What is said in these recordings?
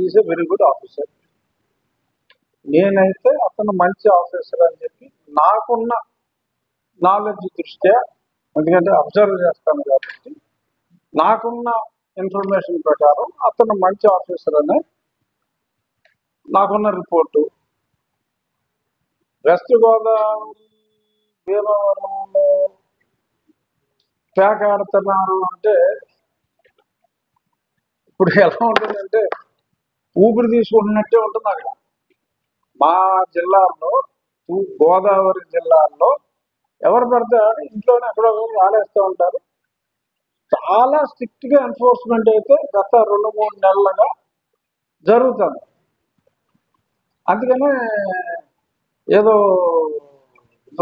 Is a very good officer. నేనైతే అతను మంచి ఆఫీసర్ అని చెప్పి నాకున్న నాలెడ్జ్ దృష్ట్యా, ఎందుకంటే అబ్జర్వ్ చేస్తాను కాబట్టి నాకున్న ఇన్ఫర్మేషన్ ప్రకారం అతను మంచి ఆఫీసర్ అనే నాకున్న రిపోర్టు. వెస్ట్ గోదావరి భీమవరంలో ప్యాక్ ఆడుతున్నారు అంటే ఇప్పుడు ఎలా ఉంటుందంటే ఊపిరి తీసుకుంటున్నట్టే ఉంటుంది అక్కడ. మా జిల్లాల్లో, గోదావరి జిల్లాల్లో ఎవరు పడితే ఇంట్లోనే ఎక్కడో రాలేస్తూ ఉంటారు. చాలా స్ట్రిక్ట్ గా ఎన్ఫోర్స్మెంట్ అయితే గత 2-3 నెలలుగా జరుగుతుంది. అందుకనే ఏదో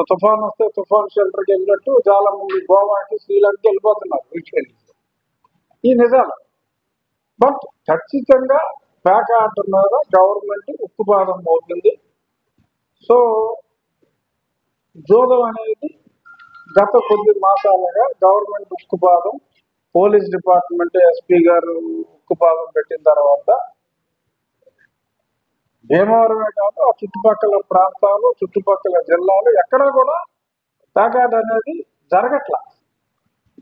తుఫాన్ వస్తే తుఫాన్ షెల్టర్కి వెళ్ళినట్టు చాలా మంది గోవాకి, శ్రీలంకకి వెళ్ళిపోతున్నారు వీకెండ్. ఈ నిజాలు. బట్ ఖచ్చితంగా ప్యాక్ ఆర్డర్ మీద గవర్నమెంట్ ఉక్కుపాదం మోపింది. సో జోదం అనేది గత కొద్ది మాసాలుగా గవర్నమెంట్ ఉక్కుపాదం, పోలీస్ డిపార్ట్మెంట్, ఎస్పీ గారు ఉక్కుపాదం పెట్టిన తర్వాత భీమవరమే కాదు ఆ చుట్టుపక్కల ప్రాంతాలు, చుట్టుపక్కల జిల్లాలు ఎక్కడ కూడా ప్యాకాట్ అనేది జరగట్ల.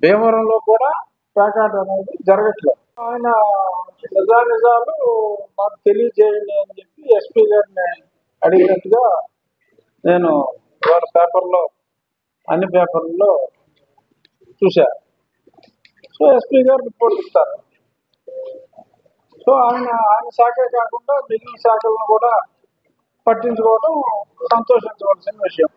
భీమవరంలో కూడా ప్యాకాట్ అనేది జరగట్లేదు. ఆయన నిజాలు నాకు తెలియజేయండి అని చెప్పి ఎస్పీ గారిని అడిగినట్టుగా నేను వాళ్ళ పేపర్లో, అన్ని పేపర్లలో చూశా. సో ఎస్పీ గారు రిపోర్ట్ ఇస్తారు. సో ఆయన శాఖే కాకుండా మిగిలిన శాఖలను కూడా పట్టించుకోవడం సంతోషించవలసిన విషయం.